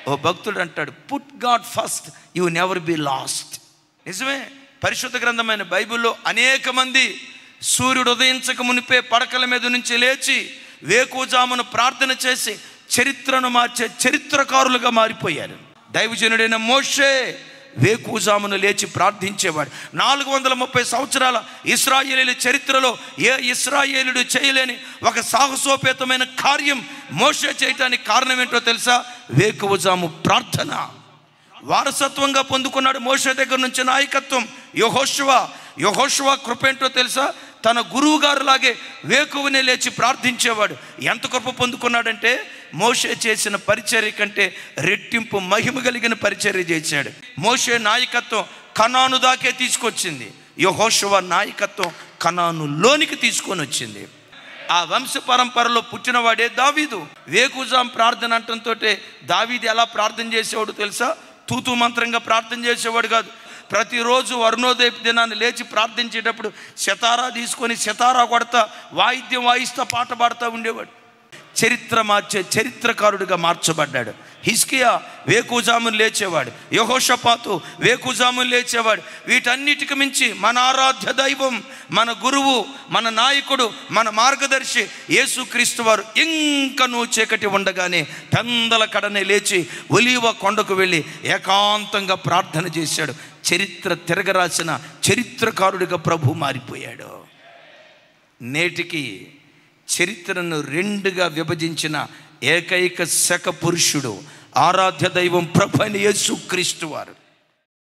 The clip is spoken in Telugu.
ఓ భక్తుడు అంటాడు, put God first, you never be last. నిజమే. పరిశుద్ధ గ్రంథమైన బైబిల్లో అనేక మంది సూర్యుడు ఉదయించక మునిపే పడకల మీద నుంచి లేచి వేకువజామున ప్రార్థన చేసి చరిత్రను మార్చే చరిత్రకారులుగా మారిపోయారు. దైవజనుడైన మోషే వేకువజామున లేచి ప్రార్థించేవాడు. 430 సంవత్సరాల ఇశ్రాయేలీయుల చరిత్రలో ఏ ఇశ్రాయేలుడు చేయలేని ఒక సాహసోపేతమైన కార్యం మోషే చేయటానికి కారణం ఏంటో తెలుసా? వేకువజాము ప్రార్థన. వారసత్వంగా పొందుకున్నాడు మోషే దగ్గర నుంచి నాయకత్వం. యెహోషువ కృప ఏంటో తెలుసా? తన గురువు గారు లాగే వేకువనే లేచి ప్రార్థించేవాడు. ఎంత కృప పొందుకున్నాడంటే మోషే చేసిన పరిచర్య కంటే రెట్టింపు మహిమ కలిగిన పరిచర్య చేశాడు. మోషే నాయకత్వం కనాను దాకే తీసుకొచ్చింది, యెహోషువ నాయకత్వం కనానులోనికి తీసుకొని వచ్చింది. ఆ వంశ పరంపరలో పుట్టినవాడే దావీదు. వేకువజాము ప్రార్థన అంటంతో దావీదు ఎలా ప్రార్థన చేసేవాడు తెలుసా? తూతూ మంత్రంగా ప్రార్థన చేసేవాడు కాదు. ప్రతిరోజు అరుణోదయ దినాన్ని లేచి ప్రార్థించేటప్పుడు సితారా తీసుకొని సితారా కొడతా వాయిద్యం వాయిస్తా పాట పాడుతూ ఉండేవాడు. చరిత్ర మార్చే చరిత్రకారుడిగా మార్చబడ్డాడు. హిజ్కియా వేకువజామున లేచేవాడు. యెహోషాపాతు వేకువజామున లేచేవాడు. వీటన్నిటికి మించి మన ఆరాధ్య దైవం, మన గురువు, మన నాయకుడు, మన మార్గదర్శి యేసుక్రీస్తు వారు ఇంకనూ చీకటి ఉండగానే పెందల కడనే లేచి ఒలీవ కొండకు వెళ్ళి ఏకాంతంగా ప్రార్థన చేశాడు. చరిత్ర తిరగరాసిన చరిత్రకారుడిగా ప్రభు మారిపోయాడు. నేటికి చరిత్రను రెండుగా విభజించిన ఏకైక శక పురుషుడు ఆరాధ్య దైవం ప్రభు అయిన యేసుక్రీస్తు వారు.